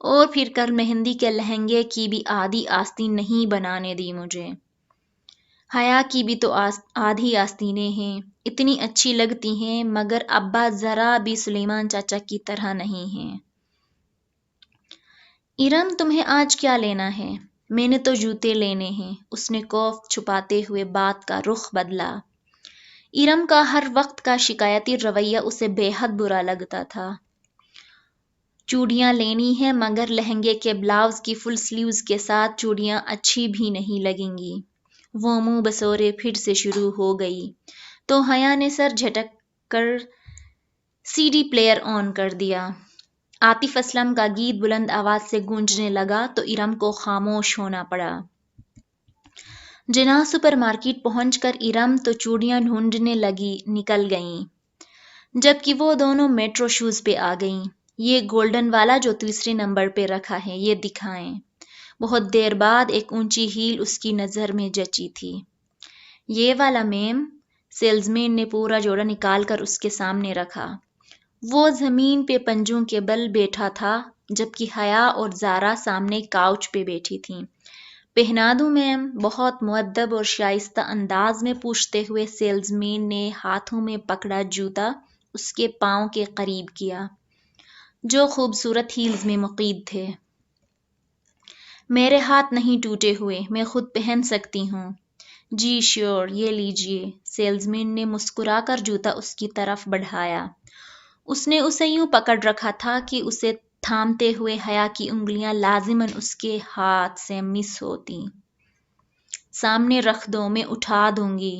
اور پھر کل مہندی کے لہنگے کی بھی آدھی آستین نہیں بنانے دی مجھے۔ حیا کی بھی تو آدھی آستینیں ہیں، اتنی اچھی لگتی ہیں، مگر ابا ذرا بھی سلیمان چاچا کی طرح نہیں ہیں۔ ارم تمہیں آج کیا لینا ہے؟ میں نے تو جوتے لینے ہیں، اس نے خوف چھپاتے ہوئے بات کا رخ بدلا۔ ارم کا ہر وقت کا شکایتی رویہ اسے بے حد برا لگتا تھا۔ چوڑیاں لینی ہیں مگر لہنگے کے بلاؤز کی فل سلیوز کے ساتھ چوڑیاں اچھی بھی نہیں لگیں گی۔ وہ منہ بسورے پھر سے شروع ہو گئی تو حیا نے سر جھٹک کر سی ڈی پلیئر آن کر دیا۔ عاطف اسلم کا گیت بلند آواز سے گونجنے لگا تو ارم کو خاموش ہونا پڑا۔ جناح سپر مارکیٹ پہنچ کر ارم تو چوڑیاں ڈھونڈنے لگی نکل گئیں، جبکہ وہ دونوں میٹرو شوز پہ آ گئیں۔ یہ گولڈن والا جو تیسرے نمبر پہ رکھا ہے، یہ دکھائیں۔ بہت دیر بعد ایک اونچی ہیل اس کی نظر میں جچی تھی۔ یہ والا میم، سیلز مین نے پورا جوڑا نکال کر اس کے سامنے رکھا۔ وہ زمین پہ پنجوں کے بل بیٹھا تھا، جبکہ حیا اور زارا سامنے کاؤچ پہ بیٹھی تھیں۔ پہنا دوں میم؟ بہت مؤدب اور شائستہ انداز میں پوچھتے ہوئے سیلز مین نے ہاتھوں میں پکڑا جوتا اس کے پاؤں کے قریب کیا، جو خوبصورت ہیلز میں مقید تھے۔ میرے ہاتھ نہیں ٹوٹے ہوئے، میں خود پہن سکتی ہوں۔ جی شیور، یہ لیجئے۔ سیلز مین نے مسکرا کر جوتا اس کی طرف بڑھایا۔ اس نے اسے یوں پکڑ رکھا تھا کہ اسے تھامتے ہوئے حیا کی انگلیاں لازماً اس کے ہاتھ سے مس ہوتیں۔ سامنے رکھ دو، میں اٹھا دوں گی۔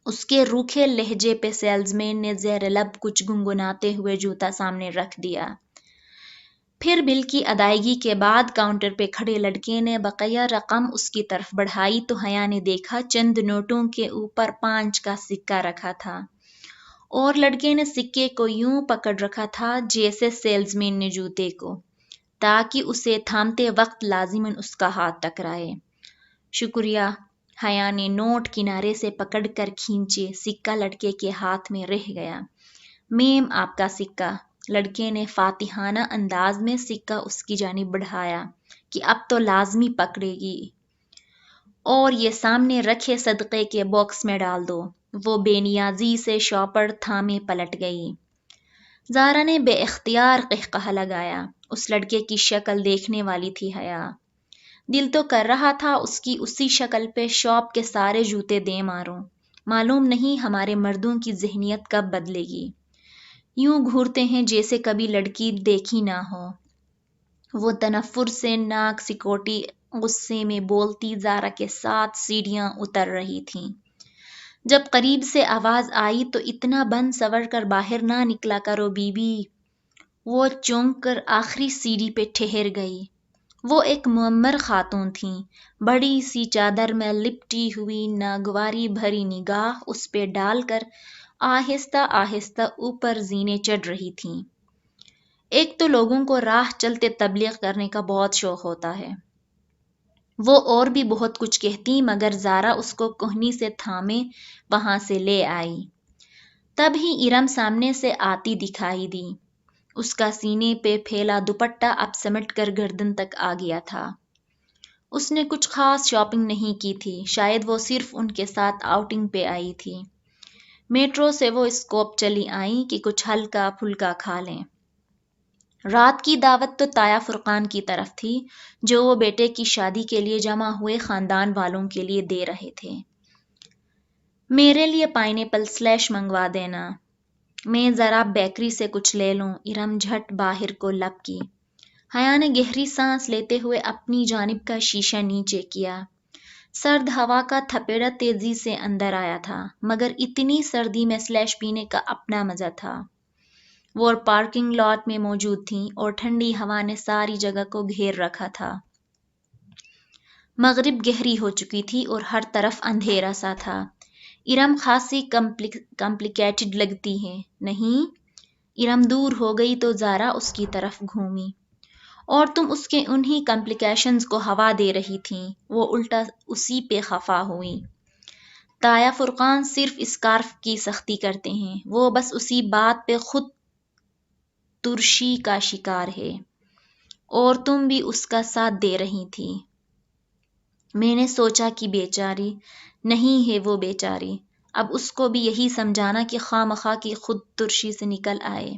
اس کے روکھے لہجے پہ سیلز مین نے زیر لب کچھ گنگناتے ہوئے جوتا سامنے رکھ دیا۔ پھر بل کی ادائیگی کے بعد کاؤنٹر پہ کھڑے لڑکے نے بقیہ رقم اس کی طرف بڑھائی تو حیا نے دیکھا چند نوٹوں کے اوپر 5 کا سکہ رکھا تھا، اور لڑکے نے سکے کو یوں پکڑ رکھا تھا جیسے سیلز مین نے جوتے کو، تاکہ اسے تھامتے وقت لازماً اس کا ہاتھ ٹکرائے۔ شکریہ۔ حیا نے نوٹ کنارے سے پکڑ کر کھینچے، سکہ لڑکے کے ہاتھ میں رہ گیا۔ میم، آپ کا سکہ۔ لڑکے نے فاتحانہ انداز میں سکہ اس کی جانب بڑھایا کہ اب تو لازمی پکڑے گی، اور یہ سامنے رکھے صدقے کے باکس میں ڈال دو۔ وہ بے نیازی سے شاپر تھامے پلٹ گئی۔ زارا نے بے اختیار قہقہہ لگایا۔ اس لڑکے کی شکل دیکھنے والی تھی حیا۔ دل تو کر رہا تھا اس کی اسی شکل پہ شاپ کے سارے جوتے دے ماروں۔ معلوم نہیں ہمارے مردوں کی ذہنیت کب بدلے گی، یوں گھورتے ہیں جیسے کبھی لڑکی دیکھی نہ ہو۔ وہ تنفر سے ناک سکوٹی غصے میں بولتی زارا کے ساتھ سیڑھیاں اتر رہی تھیں۔ جب قریب سے آواز آئی تو اتنا بن سور کر باہر نہ نکلا کرو بی بی۔ وہ چونک کر آخری سیڑھی پہ ٹھہر گئی۔ وہ ایک معمر خاتون تھیں، بڑی سی چادر میں لپٹی ہوئی، ناگواری بھری نگاہ اس پہ ڈال کر آہستہ آہستہ اوپر زینے چڑھ رہی تھیں۔ ایک تو لوگوں کو راہ چلتے تبلیغ کرنے کا بہت شوق ہوتا ہے۔ وہ اور بھی بہت کچھ کہتی مگر زارا اس کو کوہنی سے تھامے وہاں سے لے آئی۔ تب ہی ارم سامنے سے آتی دکھائی دی۔ اس کا سینے پہ پھیلا دوپٹہ اب سمٹ کر گردن تک آ گیا تھا۔ اس نے کچھ خاص شاپنگ نہیں کی تھی، شاید وہ صرف ان کے ساتھ آؤٹنگ پہ آئی تھی۔ میٹرو سے وہ اسکوپ چلی آئیں کہ کچھ ہلکا پھلکا کھا لیں۔ رات کی دعوت تو تایا فرقان کی طرف تھی، جو وہ بیٹے کی شادی کے لیے جمع ہوئے خاندان والوں کے لیے دے رہے تھے۔ میرے لیے پائنیپل سلیش منگوا دینا۔ میں ذرا بیکری سے کچھ لے لوں۔ ارم جھٹ باہر کو لپکی۔ حیا نے گہری سانس لیتے ہوئے اپنی جانب کا شیشہ نیچے کیا۔ سرد ہوا کا تھپیڑا تیزی سے اندر آیا تھا، مگر اتنی سردی میں سلیش پینے کا اپنا مزہ تھا۔ وہ پارکنگ لاٹ میں موجود تھیں اور ٹھنڈی ہوا نے ساری جگہ کو گھیر رکھا تھا۔ مغرب گہری ہو چکی تھی اور ہر طرف اندھیرا سا تھا۔ ارم خاصی کمپلیکیٹڈ لگتی ہے، نہیں؟ ارم دور ہو گئی تو زارا اس کی طرف گھومی۔ اور تم اس کے انہی کمپلیکیشنز کو ہوا دے رہی تھیں۔ وہ الٹا اسی پہ خفا ہوئی۔ تایا فرقان صرف اسکارف کی سختی کرتے ہیں، وہ بس اسی بات پہ خود ترشی کا شکار ہے۔ اور تم بھی اس کا ساتھ دے رہی تھی۔ میں نے سوچا کہ بیچاری نہیں ہے وہ بیچاری، اب اس کو بھی یہی سمجھانا کہ خواہ مخواہ کی خود ترشی سے نکل آئے۔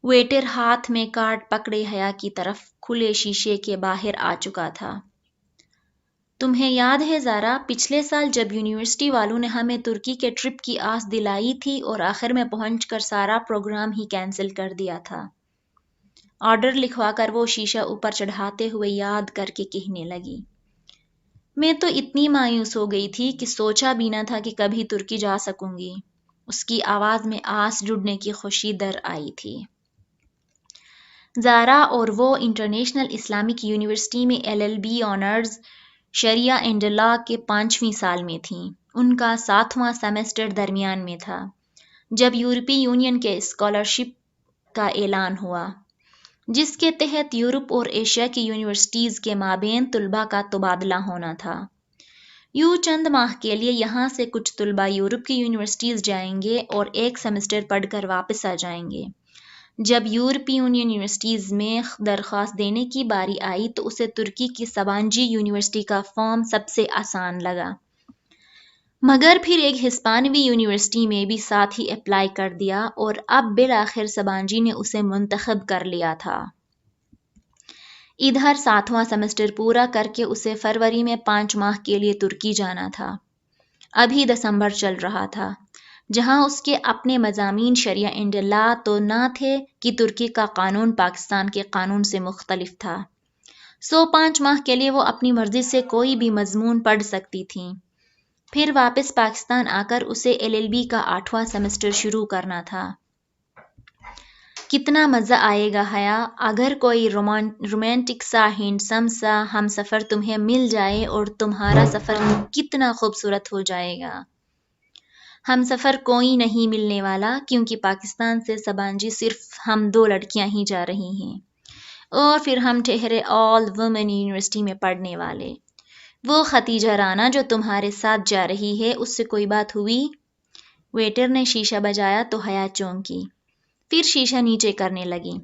ویٹر ہاتھ میں کارڈ پکڑے حیا کی طرف کھلے شیشے کے باہر آ چکا تھا۔ تمہیں یاد ہے زارا، پچھلے سال جب یونیورسٹی والوں نے ہمیں ترکی کے ٹرپ کی آس دلائی تھی اور آخر میں پہنچ کر سارا پروگرام ہی کینسل کر دیا تھا؟ آرڈر لکھوا کر وہ شیشہ اوپر چڑھاتے ہوئے یاد کر کے کہنے لگی۔ میں تو اتنی مایوس ہو گئی تھی کہ سوچا بھی نہ تھا کہ کبھی ترکی جا سکوں گی۔ اس کی آواز میں آس جڑنے کی خوشی در آئی تھی۔ زارا اور وہ انٹرنیشنل اسلامک یونیورسٹی میں LLB آنرز شریعہ اینڈ لا کے 5ویں سال میں تھیں۔ ان کا 7واں سیمسٹر درمیان میں تھا جب یورپی یونین کے اسکالرشپ کا اعلان ہوا، جس کے تحت یورپ اور ایشیا کی یونیورسٹیز کے مابین طلباء کا تبادلہ ہونا تھا۔ یوں چند ماہ کے لیے یہاں سے کچھ طلباء یورپ کی یونیورسٹیز جائیں گے اور ایک سیمسٹر پڑھ کر واپس آ جائیں گے۔ جب یورپی یونین یونیورسٹیز میں درخواست دینے کی باری آئی تو اسے ترکی کی سبانجی یونیورسٹی کا فارم سب سے آسان لگا، مگر پھر ایک ہسپانوی یونیورسٹی میں بھی ساتھ ہی اپلائی کر دیا اور اب بالآخر سبانجی نے اسے منتخب کر لیا تھا۔ ادھر 7واں سیمسٹر پورا کر کے اسے فروری میں 5 ماہ کے لیے ترکی جانا تھا۔ ابھی دسمبر چل رہا تھا، جہاں اس کے اپنے مضامین شریعہ اینڈ لا تو نہ تھے کہ ترکی کا قانون پاکستان کے قانون سے مختلف تھا، 5 ماہ کے لیے وہ اپنی مرضی سے کوئی بھی مضمون پڑھ سکتی تھیں۔ پھر واپس پاکستان آ کر اسے LLB کا 8واں سیمسٹر شروع کرنا تھا۔ کتنا مزہ آئے گا حیا، اگر کوئی رومانٹک سا ہینڈسم سا ہم سفر تمہیں مل جائے اور تمہارا سفر کتنا خوبصورت ہو جائے گا۔ ہم سفر کوئی نہیں ملنے والا، کیونکہ پاکستان سے سبانجی صرف ہم 2 لڑکیاں ہی جا رہی ہیں، اور پھر ہم ٹھہرے آل وومن یونیورسٹی میں پڑھنے والے۔ وہ ختیجہ رانا جو تمہارے ساتھ جا رہی ہے، اس سے کوئی بات ہوئی؟ ویٹر نے شیشہ بجایا تو حیا چونکی، پھر شیشہ نیچے کرنے لگی۔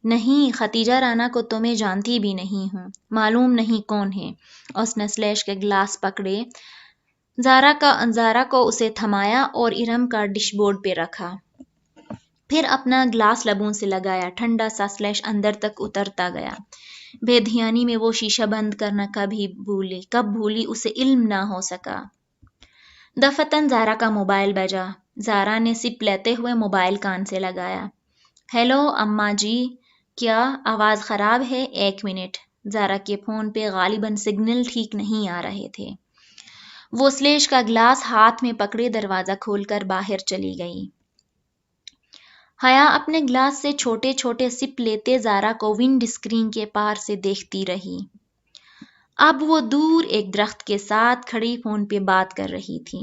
نہیں، ختیجہ رانا کو تو میں جانتی بھی نہیں ہوں، معلوم نہیں کون ہے۔ اس نے سلیش کے گلاس پکڑے، زارا کو اسے تھمایا اور ارم کا ڈش بورڈ پہ رکھا، پھر اپنا گلاس لبوں سے لگایا۔ ٹھنڈا سا سلیش اندر تک اترتا گیا۔ بے دھیانی میں وہ شیشہ بند کرنا کب بھولی اسے علم نہ ہو سکا۔ دفتن زارا کا موبائل بجا۔ زارا نے سپ لیتے ہوئے موبائل کان سے لگایا۔ ہیلو اماں جی، کیا آواز خراب ہے؟ 1 منٹ۔ زارا کے فون پہ غالباً سگنل ٹھیک نہیں آ رہے تھے۔ وہ سلیش کا گلاس ہاتھ میں پکڑے دروازہ کھول کر باہر چلی گئی۔ حیا اپنے گلاس سے چھوٹے چھوٹے سپ لیتے زارا کو ونڈ اسکرین کے پار سے دیکھتی رہی۔ اب وہ دور ایک درخت کے ساتھ کھڑی فون پہ بات کر رہی تھی۔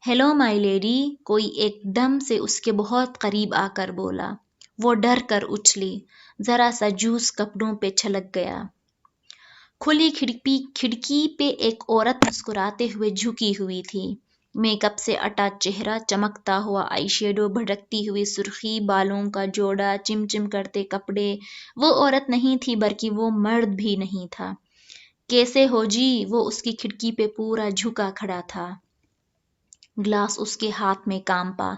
ہیلو مائی لیڈی، کوئی ایک دم سے اس کے بہت قریب آ کر بولا۔ وہ ڈر کر اچھلی، ذرا سا جوس کپڑوں پہ چھلک گیا۔ کھلی کھڑکی پہ ایک عورت مسکراتے ہوئے جھکی ہوئی تھی، میک اپ سے اٹا چہرہ، چمکتا ہوا آئی شیڈو، بھڑکتی ہوئی سرخی، بالوں کا جوڑا، چمچم کرتے کپڑے۔ وہ عورت نہیں تھی، بلکہ وہ مرد بھی نہیں تھا۔ کیسے ہو جی؟ وہ اس کی کھڑکی پہ پورا جھکا کھڑا تھا۔ گلاس اس کے ہاتھ میں کانپا۔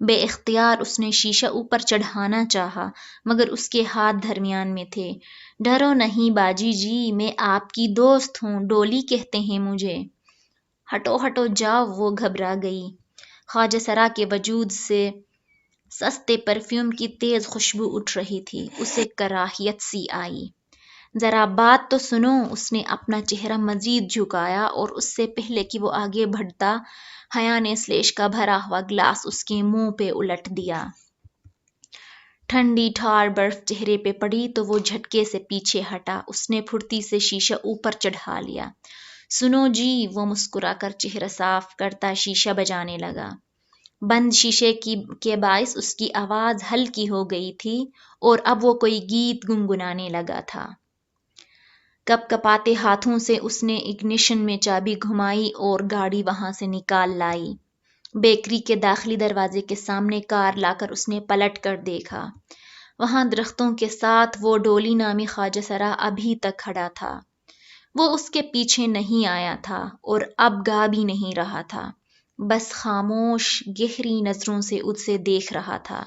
بے اختیار اس نے شیشہ اوپر چڑھانا چاہا، مگر اس کے ہاتھ درمیان میں تھے۔ ڈرو نہیں باجی جی، میں آپ کی دوست ہوں، ڈولی کہتے ہیں مجھے۔ ہٹو جاؤ، وہ گھبرا گئی۔ خواجہ سرا کے وجود سے سستے پرفیوم کی تیز خوشبو اٹھ رہی تھی، اسے کراہیت سی آئی۔ ذرا بات تو سنو، اس نے اپنا چہرہ مزید جھکایا اور اس سے پہلے کہ وہ آگے بڑھتا، حیا نے سلیش کا بھرا ہوا گلاس اس کے منہ پہ الٹ دیا۔ ٹھنڈی ٹھار برف چہرے پہ پڑی تو وہ جھٹکے سے پیچھے ہٹا۔ اس نے پھرتی سے شیشہ اوپر چڑھا لیا۔ سنو جی، وہ مسکرا کر چہرہ صاف کرتا شیشہ بجانے لگا۔ بند شیشے کے باعث اس کی آواز ہلکی ہو گئی تھی اور اب وہ کوئی گیت گنگنانے لگا تھا۔ کپ کپاتے ہاتھوں سے اس نے اگنیشن میں چابی گھمائی اور گاڑی وہاں سے نکال لائی۔ بیکری کے داخلی دروازے کے سامنے کار لا کر اس نے پلٹ کر دیکھا۔ وہاں درختوں کے ساتھ وہ ڈولی نامی خواجہ سرا ابھی تک کھڑا تھا۔ وہ اس کے پیچھے نہیں آیا تھا اور اب گا بھی نہیں رہا تھا، بس خاموش گہری نظروں سے اسے دیکھ رہا تھا۔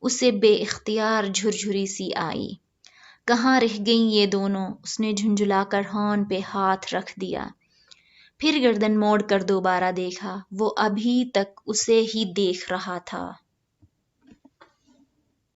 اسے بے اختیار جھرجھری سی آئی۔ کہاں رہ گئیں یہ دونوں؟ اس نے جھنجھلا کر ہارن پہ ہاتھ رکھ دیا، پھر گردن موڑ کر دوبارہ دیکھا۔ وہ ابھی تک اسے ہی دیکھ رہا تھا۔